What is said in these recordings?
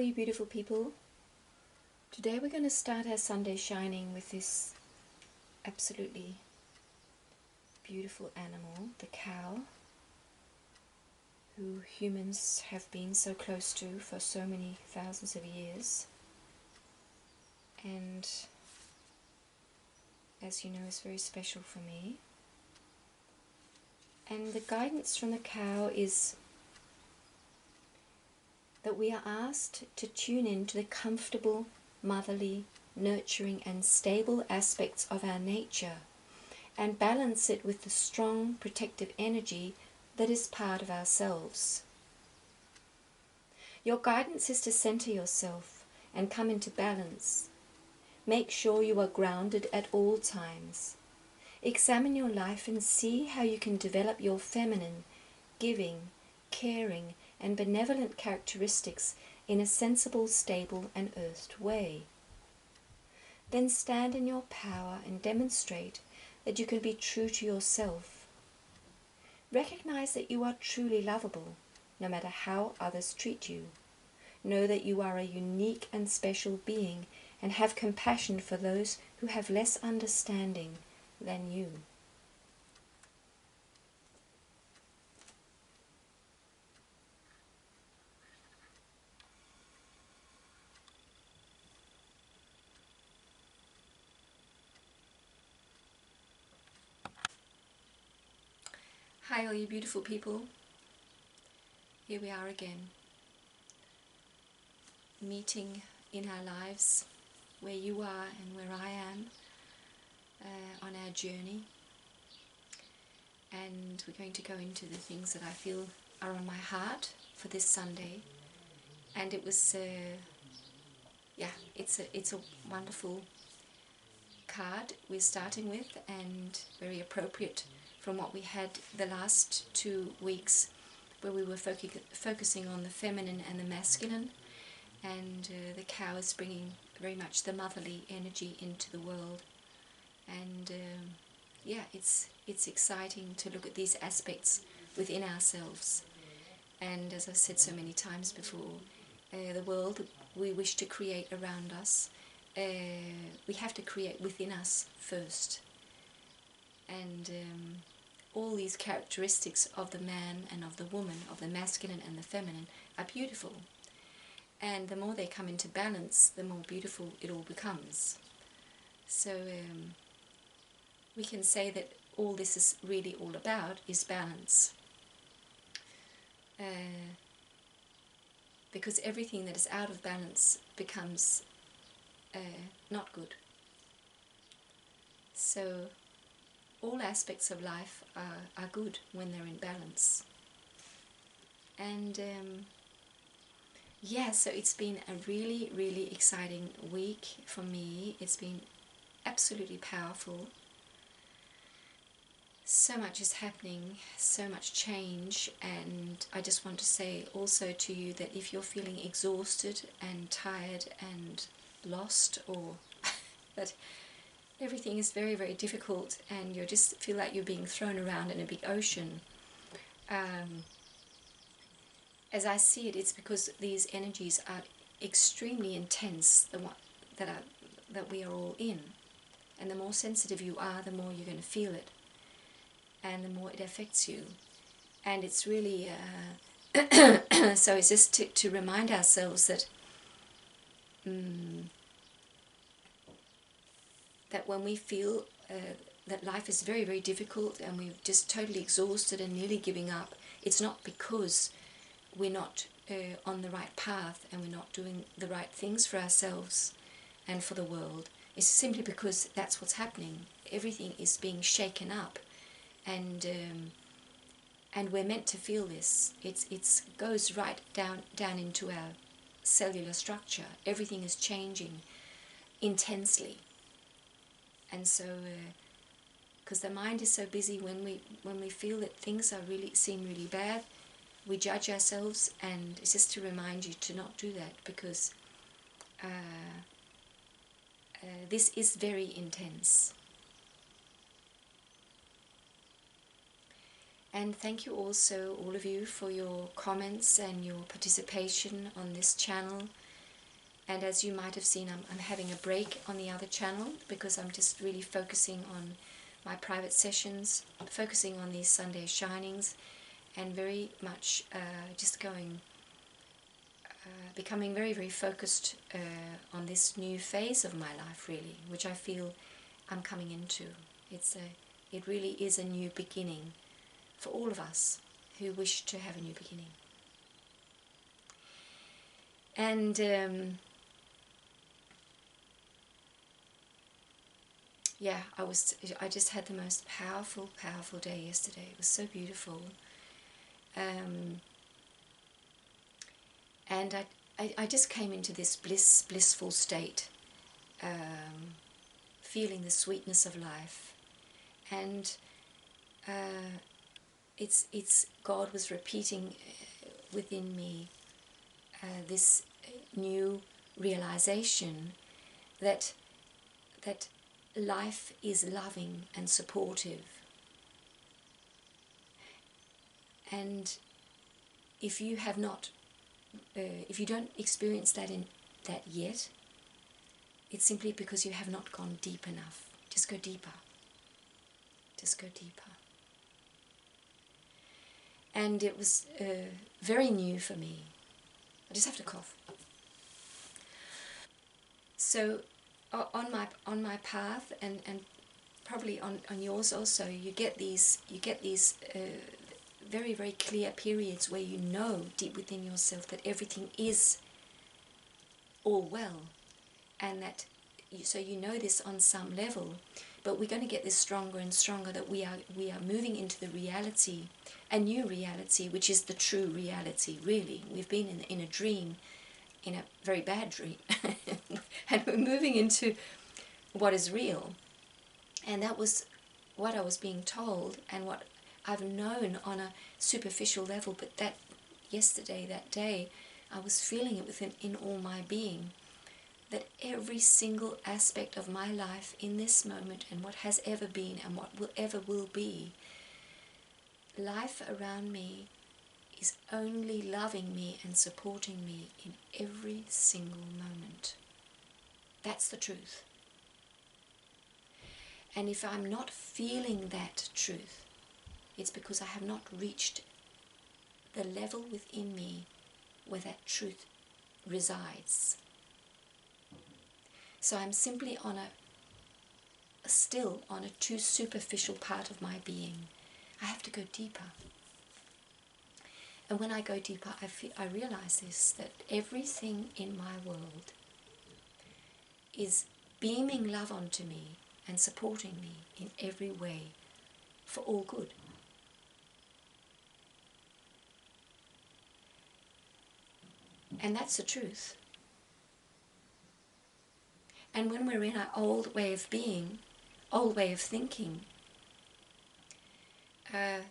you beautiful people. Today we're going to start our Sunday Shining with this absolutely beautiful animal, the cow, who humans have been so close to for so many thousands of years, and as you know is very special for me. And the guidance from the cow is that we are asked to tune in to the comfortable, motherly, nurturing and stable aspects of our nature and balance it with the strong protective energy that is part of ourselves. Your guidance is to center yourself and come into balance. Make sure you are grounded at all times. Examine your life and see how you can develop your feminine, giving, caring and benevolent characteristics in a sensible, stable and earthed way. Then stand in your power and demonstrate that you can be true to yourself. Recognize that you are truly lovable, no matter how others treat you. Know that you are a unique and special being and have compassion for those who have less understanding than you. Hi all you beautiful people. Here we are again, meeting in our lives where you are and where I am on our journey, and we're going to go into the things that I feel are on my heart for this Sunday. And it was it's a wonderful card we're starting with, and very appropriate from what we had the last 2 weeks, where we were focusing on the feminine and the masculine, and the cow is bringing very much the motherly energy into the world. And it's exciting to look at these aspects within ourselves. And as I've said so many times before, the world we wish to create around us, we have to create within us first. And all these characteristics of the man and of the woman, of the masculine and the feminine, are beautiful. And the more they come into balance, the more beautiful it all becomes. So we can say that all this is really all about is balance. Because everything that is out of balance becomes not good. So all aspects of life are good when they're in balance. And so it's been a really, really exciting week for me. It's been absolutely powerful. So much is happening, so much change, and I just want to say also to you that if you're feeling exhausted and tired and lost, or that everything is very, very difficult and you just feel like you're being thrown around in a big ocean, as I see it, it's because these energies are extremely intense, that we are all in. And the more sensitive you are, the more you're going to feel it, and the more it affects you. And it's really so it's just to remind ourselves that that when we feel that life is very, very difficult and we're just totally exhausted and nearly giving up, it's not because we're not on the right path and we're not doing the right things for ourselves and for the world. It's simply because that's what's happening. Everything is being shaken up, and we're meant to feel this. It goes right down into our cellular structure. Everything is changing intensely, and so because the mind is so busy, when we feel that things seem really bad, we judge ourselves, and it's just to remind you to not do that, because this is very intense. And thank you also, all of you, for your comments and your participation on this channel. And as you might have seen, I'm having a break on the other channel because I'm just really focusing on my private sessions, focusing on these Sunday shinings, and very much just becoming very, very focused on this new phase of my life, really, which I feel I'm coming into. It really is a new beginning for all of us who wish to have a new beginning. And yeah, I just had the most powerful day yesterday. It was so beautiful. And I just came into this blissful state, feeling the sweetness of life. And it's God was repeating within me this new realization that life is loving and supportive. And if you have not, if you don't experience that yet, it's simply because you have not gone deep enough. Just go deeper. Just go deeper. And it was very new for me. I just have to cough. So on my path, and probably on yours also, you get these very, very clear periods where you know deep within yourself that everything is all well, and that so you know this on some level, but we're going to get this stronger and stronger, that we are moving into the reality, a new reality, which is the true reality. Really, we've been in a dream, in a very bad dream, and we're moving into what is real. And that was what I was being told, and what I've known on a superficial level, but that yesterday, that day, I was feeling it in all my being, that every single aspect of my life in this moment, and what has ever been and what will be, life around me is only loving me and supporting me in every single moment. That's the truth. And if I'm not feeling that truth, it's because I have not reached the level within me where that truth resides. So I'm simply still on a too superficial part of my being. I have to go deeper. And when I go deeper, I realize this, that everything in my world is beaming love onto me and supporting me in every way for all good. And that's the truth. And when we're in our old way of being, old way of thinking, that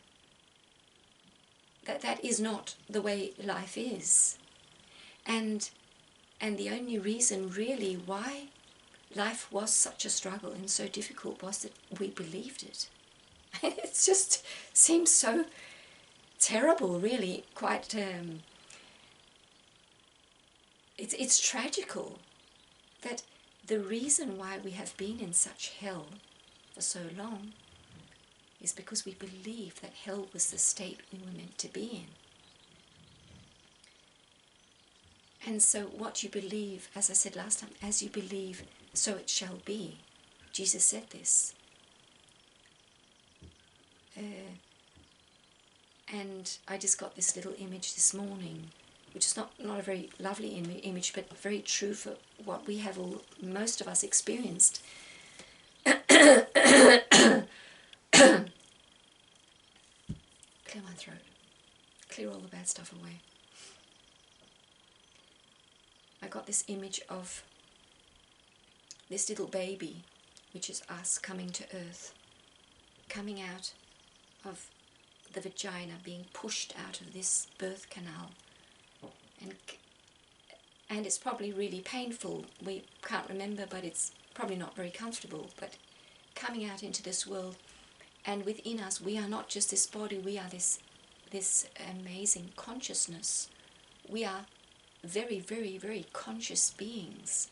is not the way life is. And the only reason really why life was such a struggle and so difficult was that we believed it. It just seems so terrible, really, quite, it's tragical that the reason why we have been in such hell for so long is because we believed that hell was the state we were meant to be in. And so what you believe, as I said last time, as you believe, so it shall be. Jesus said this. And I just got this little image this morning, which is not a very lovely image, but very true for what we have most of us experienced. Clear my throat. Clear all the bad stuff away. I got this image of this little baby, which is us coming to earth, coming out of the vagina, being pushed out of this birth canal. And it's probably really painful. We can't remember, but it's probably not very comfortable. But coming out into this world, and within us, we are not just this body, we are this amazing consciousness. We are very, very, very conscious beings.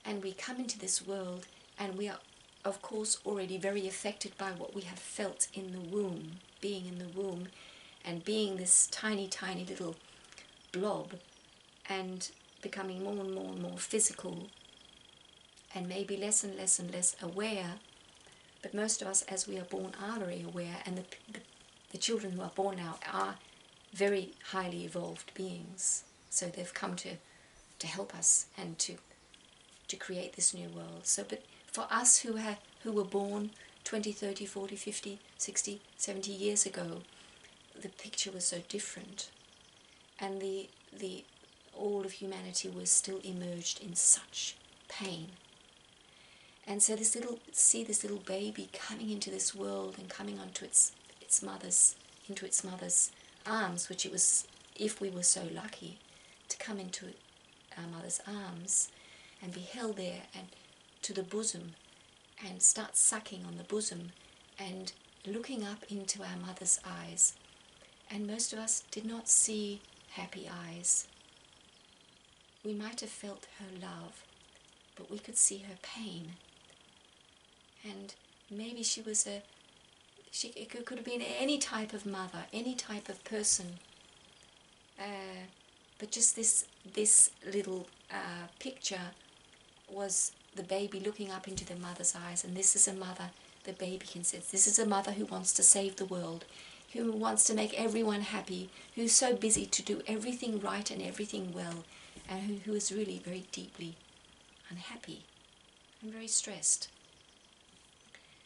And we come into this world and we are, of course, already very affected by what we have felt in the womb, being in the womb and being this tiny, tiny little blob and becoming more and more and more physical and maybe less and less and less aware. But most of us, as we are born, are very aware, and the children who are born now are very highly evolved beings. So they've come to help us and to create this new world. So, but for us who were born 20, 30, 40, 50, 60, 70 years ago, the picture was so different. And the all of humanity was still immersed in such pain. And so this little baby coming into this world and coming onto its mother's arms, which it was, if we were so lucky to come into our mother's arms and be held there and to the bosom and start sucking on the bosom and looking up into our mother's eyes. And most of us did not see happy eyes. We might have felt her love, but we could see her pain. And maybe it could have been any type of mother, any type of person. But just this little picture was the baby looking up into the mother's eyes. And this is a mother, the baby can say, this is a mother who wants to save the world, who wants to make everyone happy, who's so busy to do everything right and everything well, and who is really very deeply unhappy and very stressed.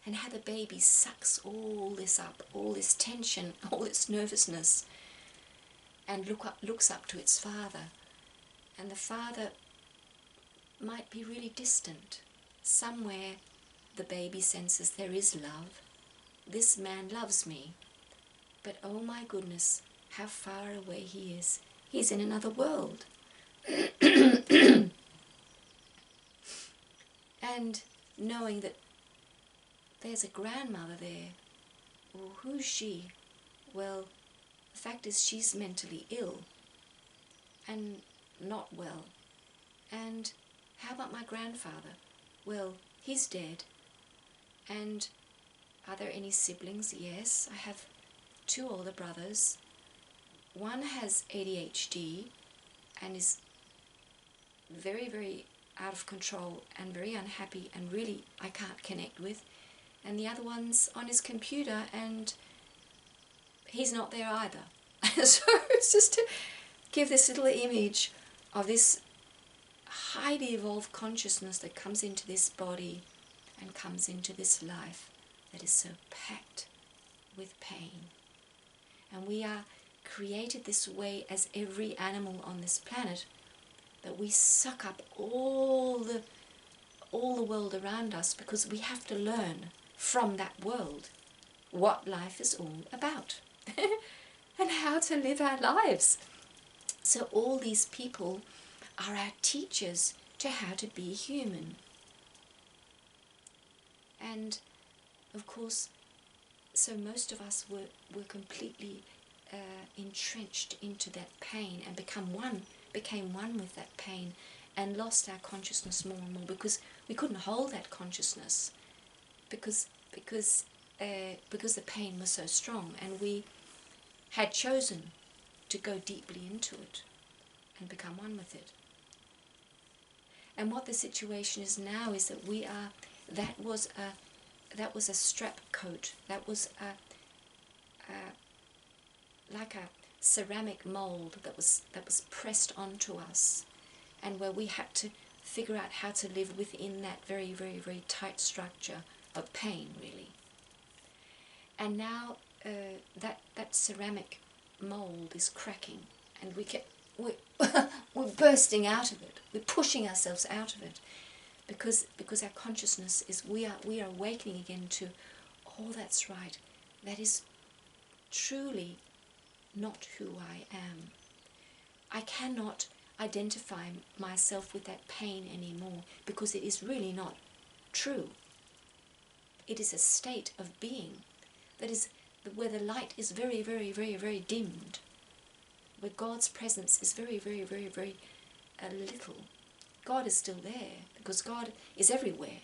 And how the baby sucks all this up, all this tension, all this nervousness, and looks up to its father. And the father might be really distant. Somewhere the baby senses there is love. This man loves me. But oh my goodness, how far away he is. He's in another world. And knowing that there's a grandmother there. Well, who's she? Well, the fact is she's mentally ill and not well. And how about my grandfather? Well, he's dead. And are there any siblings? Yes, I have 2 older brothers. One has ADHD and is very, very out of control and very unhappy and really I can't connect with. And the other one's on his computer and he's not there either. So it's just to give this little image of this highly evolved consciousness that comes into this body and comes into this life that is so packed with pain. And we are created this way as every animal on this planet, that we suck up all the world around us because we have to learn from that world what life is all about and how to live our lives. So all these people are our teachers to how to be human. And of course, so most of us were completely entrenched into that pain and became one with that pain and lost our consciousness more and more because we couldn't hold that consciousness because the pain was so strong, and we had chosen to go deeply into it and become one with it. And what the situation is now is that that was a strap coat, that was like a ceramic mold that was pressed onto us, and where we had to figure out how to live within that very, very, very tight structure of pain, really. And now that ceramic mold is cracking, and we're bursting out of it. We're pushing ourselves out of it because our consciousness is we are awakening again to, oh, that's right, that is truly not who I am. I cannot identify myself with that pain anymore because it is really not true. It is a state of being that is where the light is very, very, very, very dimmed. where God's presence is very, very, very, very little. God is still there, because God is everywhere.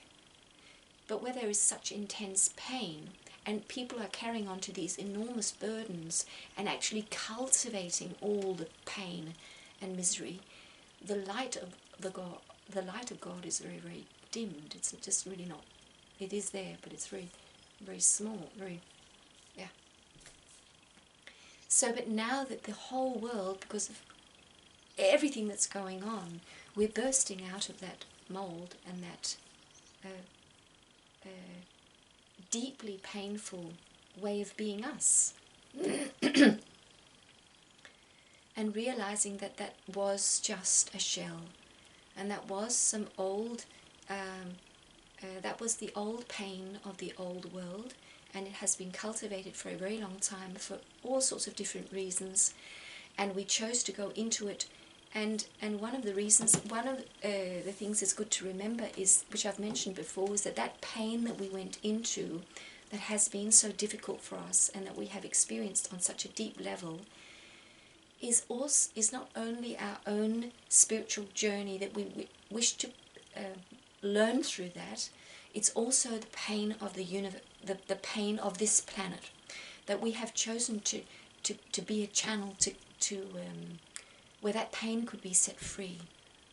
But where there is such intense pain, and people are carrying on to these enormous burdens and actually cultivating all the pain and misery, the light of God is very, very dimmed. It's just really not. It is there, but it's very, very small. Yeah. So, but now that the whole world, because of everything that's going on, we're bursting out of that mold and that deeply painful way of being us. And realizing that that was just a shell, and that was some old, that was the old pain of the old world, and it has been cultivated for a very long time for all sorts of different reasons, and we chose to go into it. And one of the reasons, one of the things it's good to remember is, which I've mentioned before, is that that pain that we went into, that has been so difficult for us and that we have experienced on such a deep level, is not only our own spiritual journey that we wish to learn through that. It's also the pain of the universe, the pain of this planet, that we have chosen to be a channel to where that pain could be set free.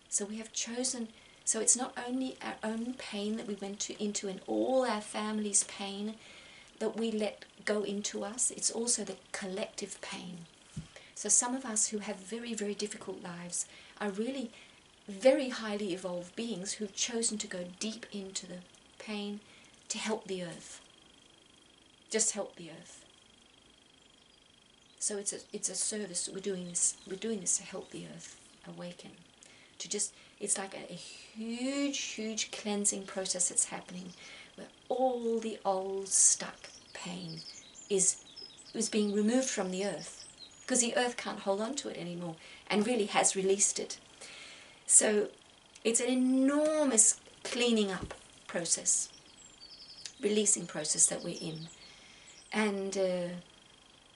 So we have chosen, so it's not only our own pain that we went into and all our family's pain that we let go into us, it's also the collective pain. So some of us who have very, very difficult lives are really very highly evolved beings who've chosen to go deep into the pain to help the earth. Just help the earth. So it's a service. We're doing this to help the earth awaken. It's like a huge cleansing process that's happening, where all the old stuck pain is being removed from the earth, because the earth can't hold on to it anymore and really has released it. So it's an enormous cleaning up process, releasing process that we're in. And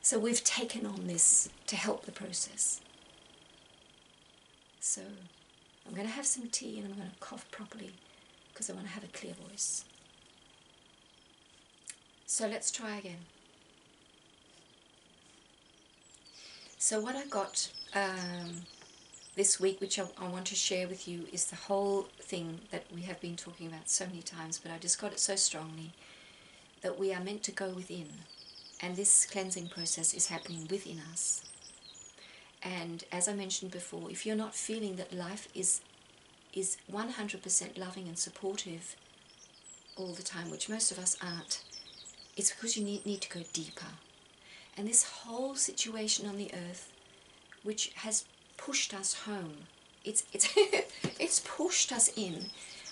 so we've taken on this to help the process. So I'm going to have some tea and I'm going to cough properly because I want to have a clear voice. So let's try again. So what I got this week, which I want to share with you, is the whole thing that we have been talking about so many times, but I just got it so strongly, that we are meant to go within. And this cleansing process is happening within us. And as I mentioned before, if you're not feeling that life is 100% loving and supportive all the time, which most of us aren't, it's because you need to go deeper. And this whole situation on the earth, which has pushed us home, it's pushed us in.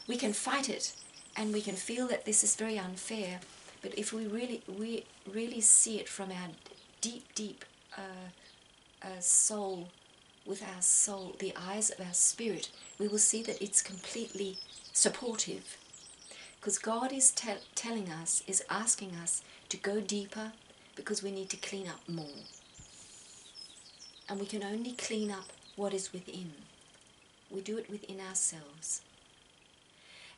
We can fight it, and we can feel that this is very unfair. But if we really see it from our deep soul, with our soul, the eyes of our spirit, we will see that it's completely supportive. Because God is telling us, is asking us to go deeper, because we need to clean up more. And we can only clean up what is within. We do it within ourselves.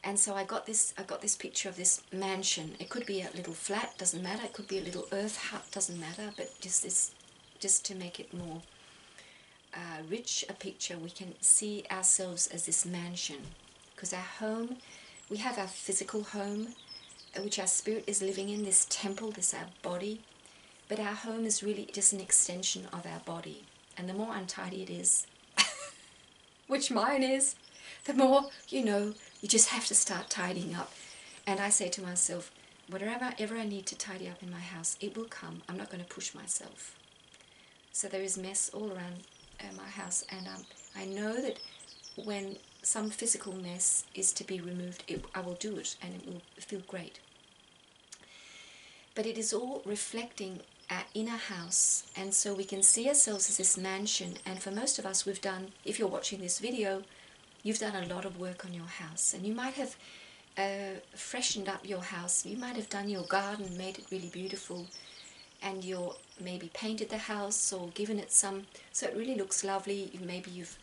And so I got this picture of this mansion. It could be a little flat, doesn't matter. It could be a little earth hut, doesn't matter. But just to make it more rich a picture, we can see ourselves as this mansion. Because our home, we have our physical home, which our spirit is living in, this temple, this our body. But our home is really just an extension of our body. And the more untidy it is, which mine is, the more, you just have to start tidying up. And I say to myself, whatever I need to tidy up in my house, it will come. I'm not going to push myself. So there is mess all around my house. And I know that when some physical mess is to be removed, I will do it, and it will feel great. But it is all reflecting our inner house, and so we can see ourselves as this mansion. And for most of us, we've done, if you're watching this video, you've done a lot of work on your house, and you might have freshened up your house, you might have done your garden, made it really beautiful, and you're maybe painted the house or given it some, so it really looks lovely. Maybe you've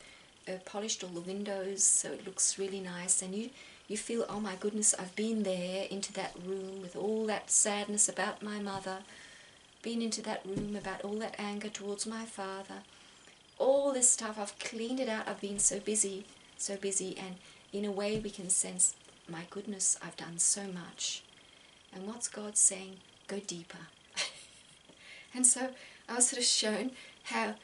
polished all the windows so it looks really nice, and you feel, oh my goodness, I've been there into that room with all that sadness about my mother, been into that room about all that anger towards my father, all this stuff, I've cleaned it out, I've been so busy, and in a way we can sense, my goodness, I've done so much. And what's God saying? Go deeper. And so I was sort of shown how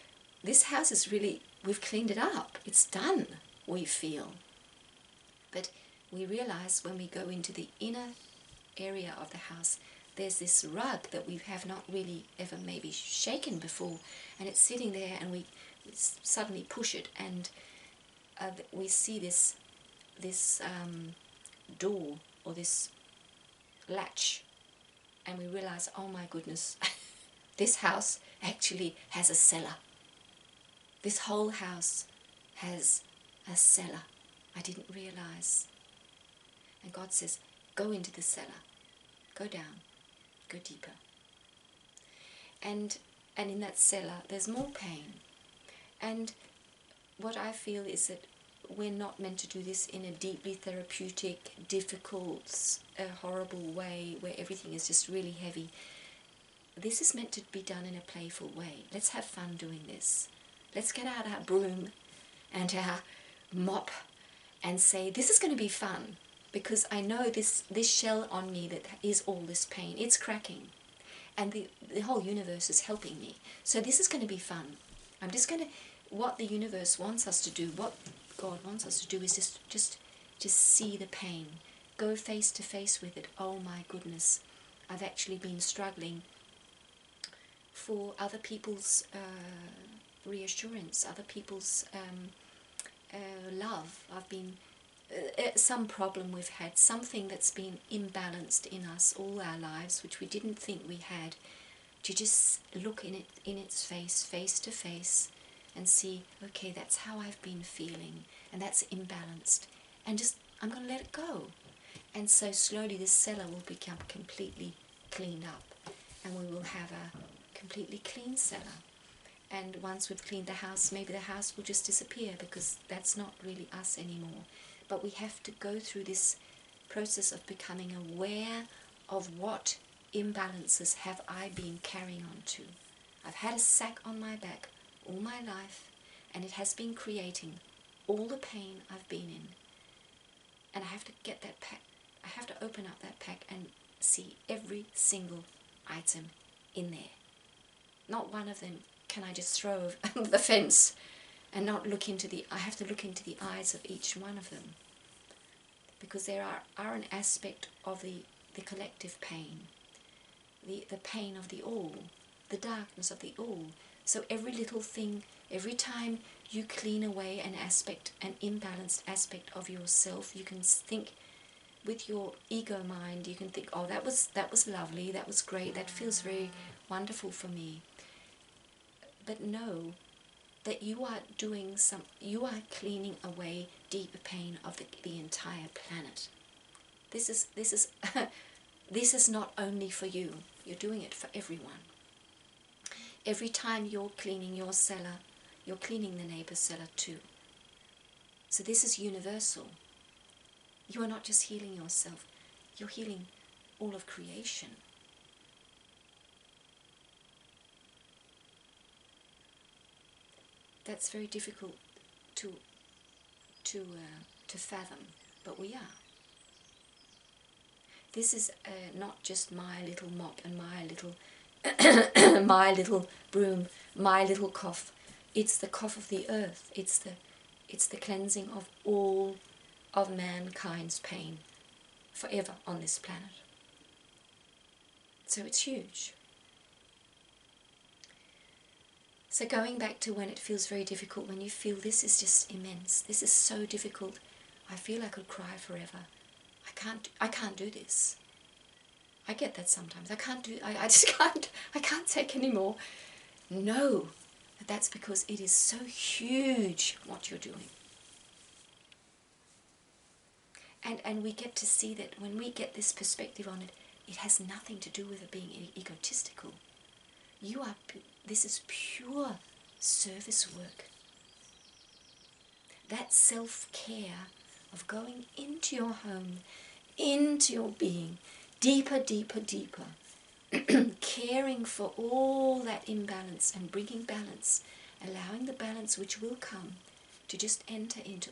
this house is really, we've cleaned it up, it's done, we feel. But we realize when we go into the inner area of the house, there's this rug that we have not really ever maybe shaken before, and it's sitting there, and we suddenly push it, and we see this door or this latch, and we realize, oh my goodness, this house actually has a cellar. This whole house has a cellar. I didn't realize. And God says, go into the cellar, go down, go deeper. And in that cellar there's more pain. And what I feel is that we're not meant to do this in a deeply therapeutic, difficult, horrible way where everything is just really heavy. This is meant to be done in a playful way. Let's have fun doing this. Let's get out our broom and our mop and say, this is going to be fun, because I know this shell on me that is all this pain, it's cracking, and the whole universe is helping me. So this is going to be fun. I'm just going to, what the universe wants us to do, what God wants us to do, is just see the pain, go face to face with it. Oh my goodness, I've actually been struggling for other people's reassurance, other people's love. I've been some problem we've had, something that's been imbalanced in us all our lives, which we didn't think we had, to just look in its face to face, and see, okay, that's how I've been feeling, and that's imbalanced, and just, I'm going to let it go. And so slowly this cellar will become completely cleaned up, and we will have a completely clean cellar. And once we've cleaned the house, maybe the house will just disappear, because that's not really us anymore. But we have to go through this process of becoming aware of what imbalances have I been carrying on to. I've had a sack on my back all my life, and it has been creating all the pain I've been in. And I have to get that pack, I have to open up that pack and see every single item in there. Not one of them can I just throw over the fence and not look into I have to look into the eyes of each one of them, because there are an aspect of the collective pain, the pain of the all, the darkness of the all. So every little thing, every time you clean away an aspect, an imbalanced aspect of yourself, you can think with your ego mind, you can think, oh, that was lovely, that was great, that feels very wonderful for me. But know that you are cleaning away deeper pain of the entire planet. This is this is not only for you, you're doing it for everyone. Every time you're cleaning your cellar, you're cleaning the neighbor's cellar too. So this is universal. You are not just healing yourself, you're healing all of creation. That's very difficult to fathom, but we are. This is not just my little mop and my little my little broom, my little cough. It's the cough of the earth. It's the cleansing of all of mankind's pain forever on this planet. So it's huge. So going back to when it feels very difficult, when you feel this is just immense, this is so difficult, I feel I could cry forever. I can't do this. I get that sometimes. I can't take any more. Know that that's because it is so huge what you're doing. And we get to see that when we get this perspective on it, it has nothing to do with it being egotistical. This is pure service work. That self-care of going into your home, into your being, deeper, deeper, deeper, caring for all that imbalance and bringing balance, allowing the balance which will come to just enter into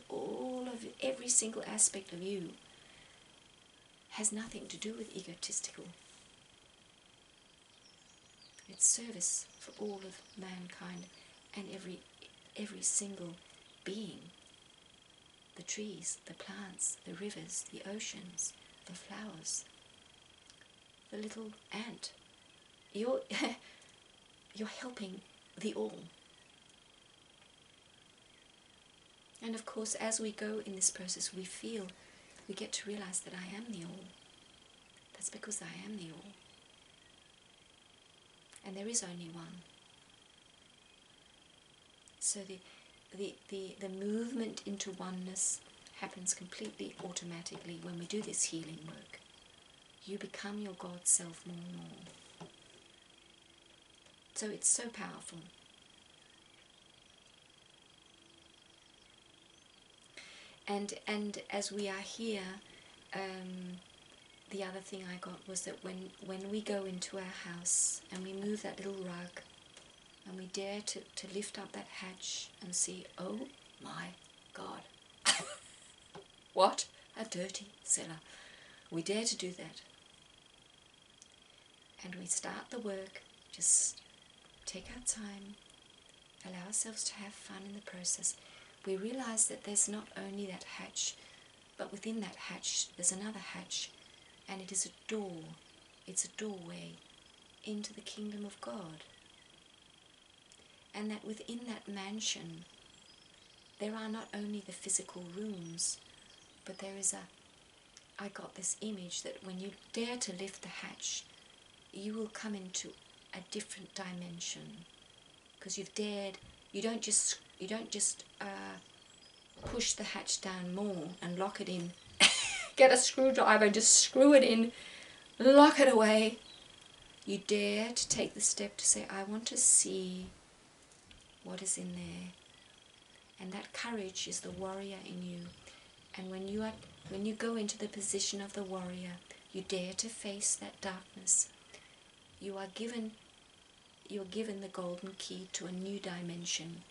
every single aspect of you, has nothing to do with egotistical. It's service for all of mankind and every single being. The trees, the plants, the rivers, the oceans, the flowers, the little ant. You're helping the all. And of course, as we go in this process, we get to realize that I am the all. That's because I am the all. And there is only one. So the movement into oneness happens completely automatically when we do this healing work. You become your God self more and more. So it's so powerful. And as we are here, the other thing I got was that when we go into our house and we move that little rug and we dare to lift up that hatch and see, oh my God, what a dirty cellar. We dare to do that. And we start the work, just take our time, allow ourselves to have fun in the process. We realize that there's not only that hatch, but within that hatch there's another hatch, and it is a door. It's a doorway into the kingdom of God. And that within that mansion there are not only the physical rooms, but there is I got this image that when you dare to lift the hatch, you will come into a different dimension, because you've dared. You don't just push the hatch down more and lock it in. Get a screwdriver and just screw it in, lock it away. You dare to take the step to say, I want to see what is in there. And that courage is the warrior in you. And when you go into the position of the warrior, you dare to face that darkness. You're given the golden key to a new dimension,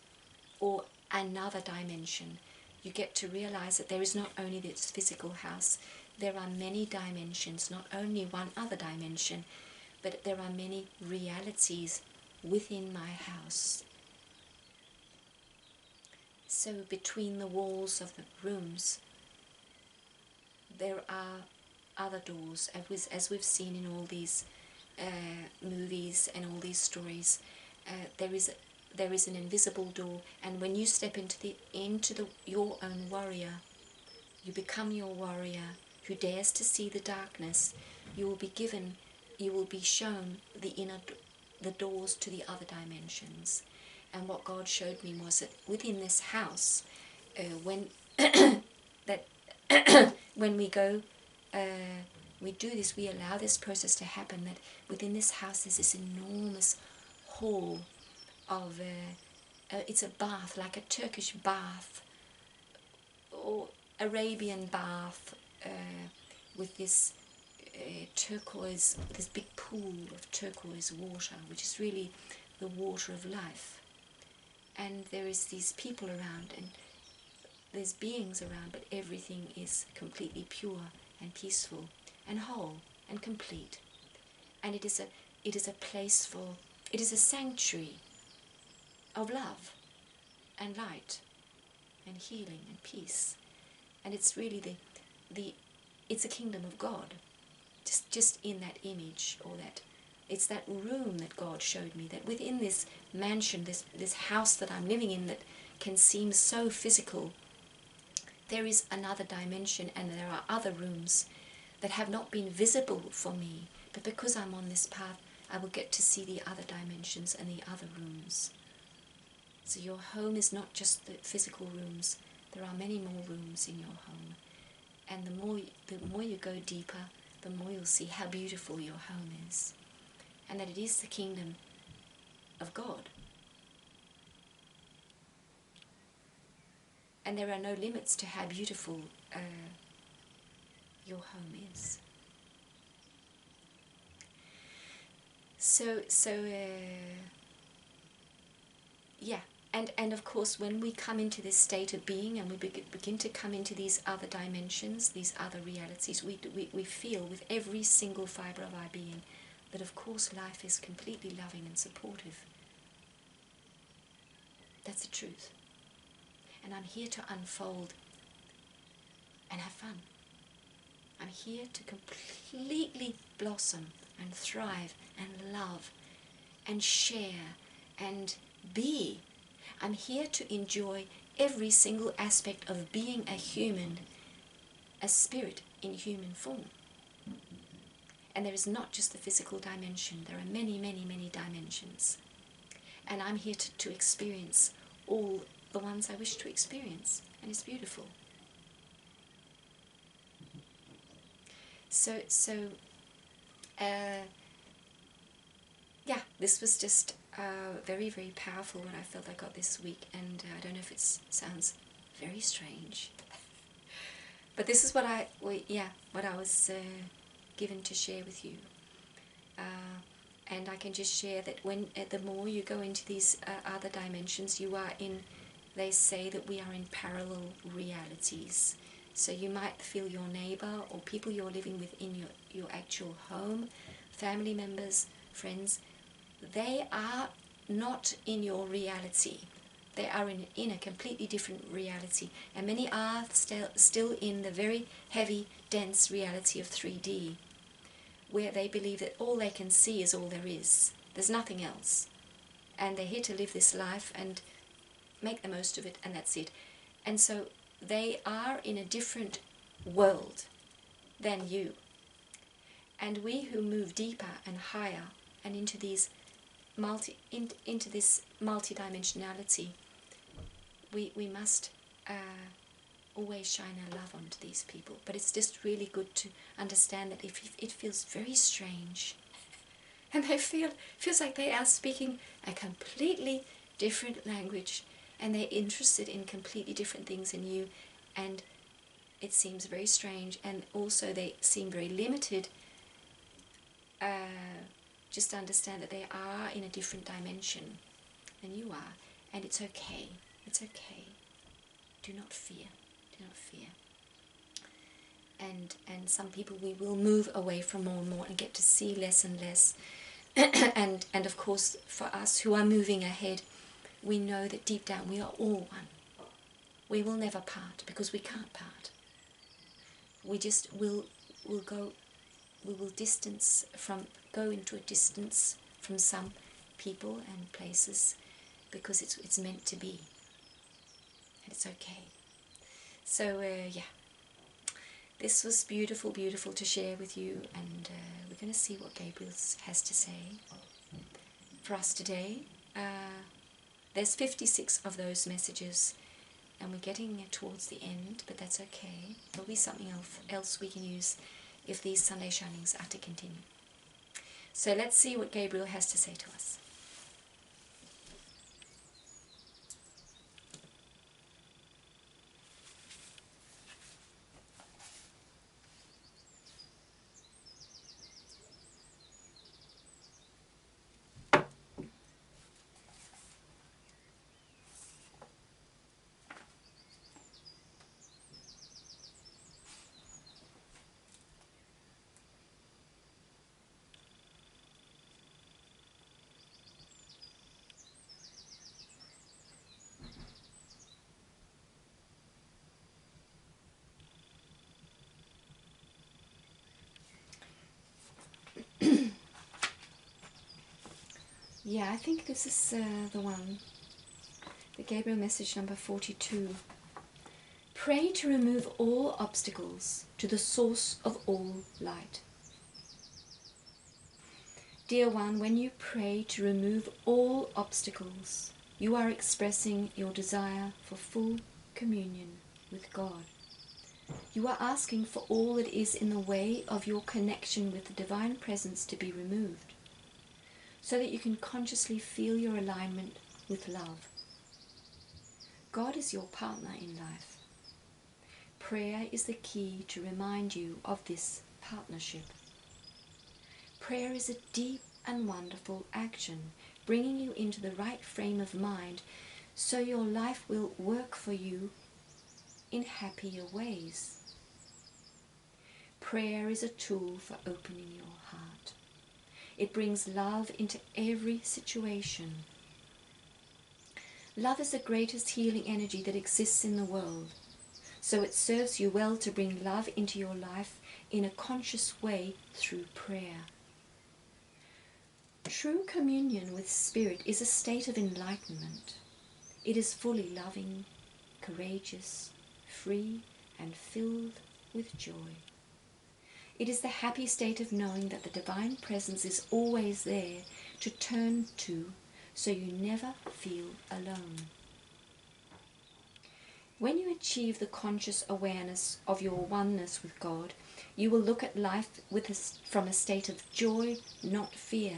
or another dimension. You get to realize that there is not only this physical house, there are many dimensions, not only one other dimension, but there are many realities within my house. So between the walls of the rooms, there are other doors, as we've seen in all these movies and all these stories. There is an invisible door, and when you step into your own warrior, you become your warrior who dares to see the darkness. You will be shown the doors to the other dimensions. And what God showed me was that within this house, when when we go, we do this, we allow this process to happen, that within this house there's this enormous hall of, it's a bath, like a Turkish bath, or Arabian bath, with this turquoise, this big pool of turquoise water, which is really the water of life. And there is these people around, and there's beings around, but everything is completely pure and peaceful and whole and complete. And it is a place it is a sanctuary of love and light and healing and peace. And it's really it's a kingdom of God, just in that image, or that it's that room that God showed me, that within this mansion, this house that I'm living in, that can seem so physical, there is another dimension, and there are other rooms that have not been visible for me, but because I'm on this path, I will get to see the other dimensions and the other rooms. So your home is not just the physical rooms. There are many more rooms in your home. And the more you go deeper, the more you'll see how beautiful your home is. And that it is the kingdom of God. And there are no limits to how beautiful your home is. Yeah, and of course, when we come into this state of being and we begin to come into these other dimensions, these other realities, we feel with every single fibre of our being that, of course, life is completely loving and supportive. That's the truth. And I'm here to unfold and have fun. I'm here to completely blossom and thrive and love and share and be. I'm here to enjoy every single aspect of being a human, a spirit in human form. And there is not just the physical dimension. There are many, many, many dimensions. And I'm here to experience all the ones I wish to experience. And it's beautiful. Yeah, this was just very, very powerful what I felt I got this week, and I don't know if it sounds very strange, but this is what I was given to share with you, and I can just share that when the more you go into these other dimensions, you are in. They say that we are in parallel realities. So you might feel your neighbor or people you're living with in your actual home, family members, friends, they are not in your reality. They are in a completely different reality. And many are still in the very heavy, dense reality of 3D, where they believe that all they can see is all there is. There's nothing else. And they're here to live this life and make the most of it, and that's it. And so they are in a different world than you. And we who move deeper and higher and into these into this multidimensionality, we must always shine our love onto these people. But it's just really good to understand that if it feels very strange, and they feels like they are speaking a completely different language, and they're interested in completely different things in you, and it seems very strange, and also they seem very limited, just understand that they are in a different dimension than you are, and it's okay. It's okay. Do not fear. Do not fear. And some people we will move away from more and more and get to see less and less. and of course, for us who are moving ahead, we know that deep down we are all one. We will never part, because we can't part. We just will go. We will go into a distance from some people and places, because it's meant to be, and it's okay. So yeah, this was beautiful, beautiful to share with you, and we're going to see what Gabriel has to say for us today. There's 56 of those messages, and we're getting towards the end, but that's okay. There'll be something else we can use if these Sunday shinings are to continue. So let's see what Gabriel has to say to us. Yeah, I think this is the one, the Gabriel message number 42. Pray to remove all obstacles to the source of all light. Dear one, when you pray to remove all obstacles, you are expressing your desire for full communion with God. You are asking for all that is in the way of your connection with the Divine Presence to be removed. so that you can consciously feel your alignment with love. God is your partner in life. Prayer is the key to remind you of this partnership. Prayer is a deep and wonderful action, bringing you into the right frame of mind so your life will work for you in happier ways. Prayer is a tool for opening your heart. It brings love into every situation. Love is the greatest healing energy that exists in the world, so it serves you well to bring love into your life in a conscious way through prayer. True communion with Spirit is a state of enlightenment. It is fully loving, courageous, free, and filled with joy. It is the happy state of knowing that the Divine Presence is always there to turn to, so you never feel alone. When you achieve the conscious awareness of your oneness with God, you will look at life from a state of joy, not fear.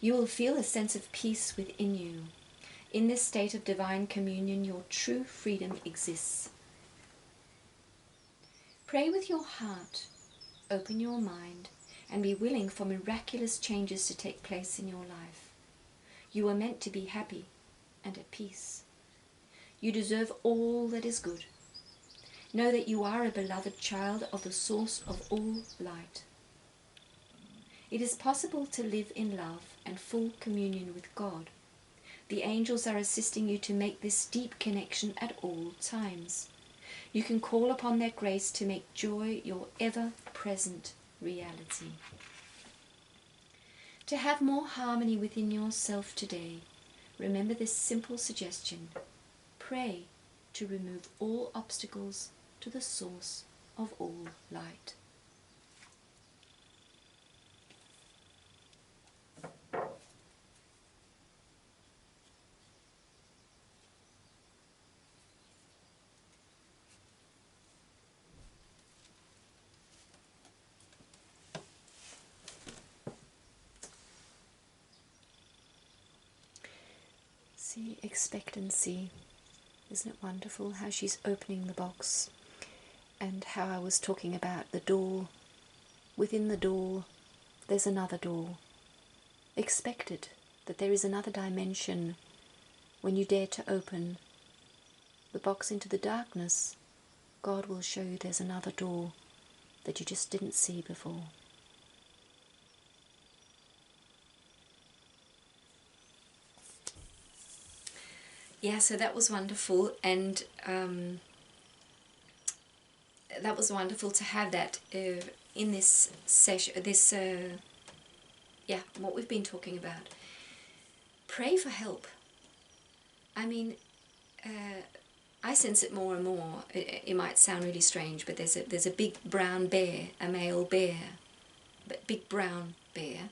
You will feel a sense of peace within you. In this state of divine communion, your true freedom exists. Pray with your heart, open your mind, and be willing for miraculous changes to take place in your life. You are meant to be happy and at peace. You deserve all that is good. Know that you are a beloved child of the source of all light. It is possible to live in love and full communion with God. The angels are assisting you to make this deep connection at all times. You can call upon their grace to make joy your ever-present reality. To have more harmony within yourself today, remember this simple suggestion. Pray to remove all obstacles to the source of all light. See, expectancy. Isn't it wonderful how she's opening the box, and how I was talking about the door. Within the door, there's another door. Expect it, that there is another dimension. When you dare to open the box into the darkness, God will show you there's another door that you just didn't see before. Yeah, so that was wonderful, and that was wonderful to have that in this session, what we've been talking about. Pray for help. I mean, I sense it more and more. It might sound really strange, but there's a big brown bear, a male bear, but big brown bear,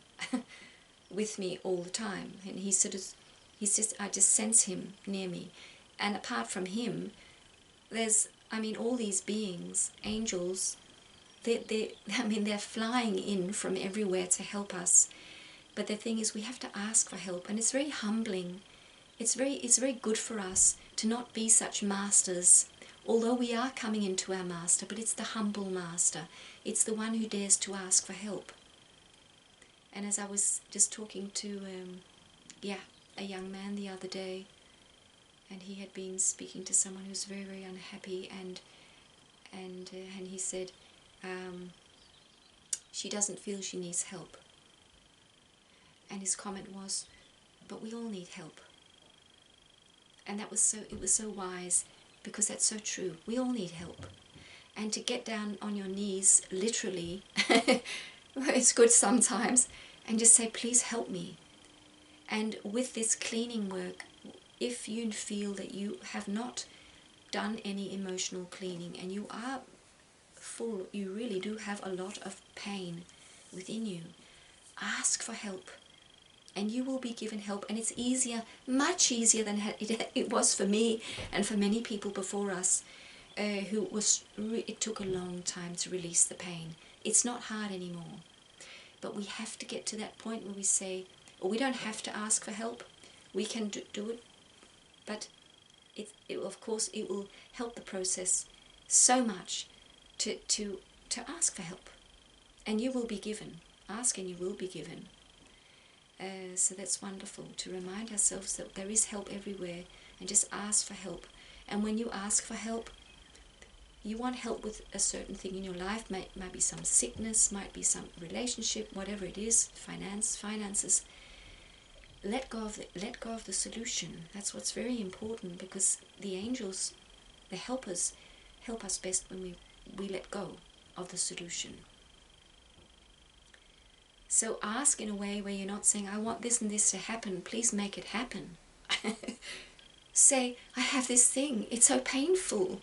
with me all the time, and I just sense him near me. And apart from him, there's, all these beings, angels, they're flying in from everywhere to help us. But the thing is, we have to ask for help, and it's very humbling. It's very good for us to not be such masters, although we are coming into our master, but it's the humble master. It's the one who dares to ask for help. And as I was just talking to a young man the other day, and he had been speaking to someone who's very, very unhappy, and he said she doesn't feel she needs help. And his comment was, but we all need help. And it was so wise, because that's so true. We all need help. And to get down on your knees, literally, it's good sometimes, and just say, please help me. And with this cleaning work, if you feel that you have not done any emotional cleaning and you are full, you really do have a lot of pain within you, ask for help. And you will be given help, and it's easier, much easier than it was for me and for many people before us, it took a long time to release the pain. It's not hard anymore. But we have to get to that point where we say, or we don't have to ask for help. We can do it, but of course it will help the process so much to ask for help, and you will be given. Ask and you will be given. So that's wonderful, to remind ourselves that there is help everywhere, and just ask for help. And when you ask for help, you want help with a certain thing in your life, might be some sickness, might be some relationship, whatever it is, finances. Let go of the solution. That's what's very important, because the angels, the helpers, help us best when we let go of the solution. So ask in a way where you're not saying, I want this and this to happen, please make it happen. Say, I have this thing, it's so painful,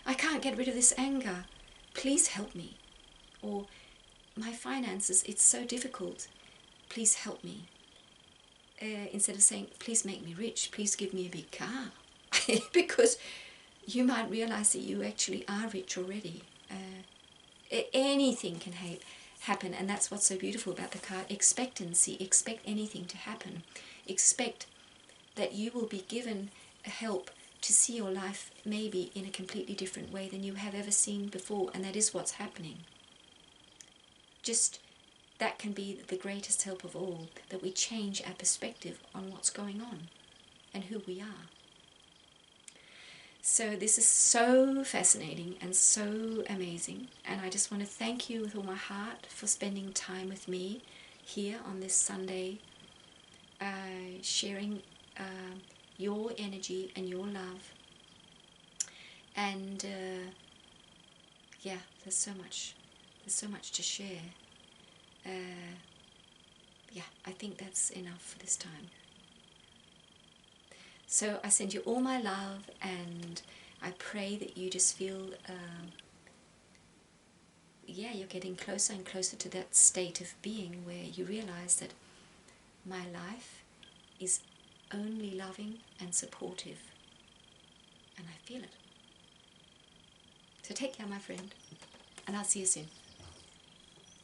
I can't get rid of this anger, please help me. Or, my finances, it's so difficult, please help me. Instead of saying, please make me rich, please give me a big car. Because you might realize that you actually are rich already. Anything can happen, and that's what's so beautiful about the card. Expectancy. Expect anything to happen. Expect that you will be given help to see your life maybe in a completely different way than you have ever seen before, and that is what's happening. Just that can be the greatest help of all, that we change our perspective on what's going on and who we are. So this is so fascinating and so amazing, and I just want to thank you with all my heart for spending time with me here on this Sunday, sharing your energy and your love. And yeah, there's so much to share. Yeah, I think that's enough for this time. So I send you all my love, and I pray that you just feel, yeah, you're getting closer and closer to that state of being where you realize that my life is only loving and supportive, and I feel it. So take care, my friend, and I'll see you soon.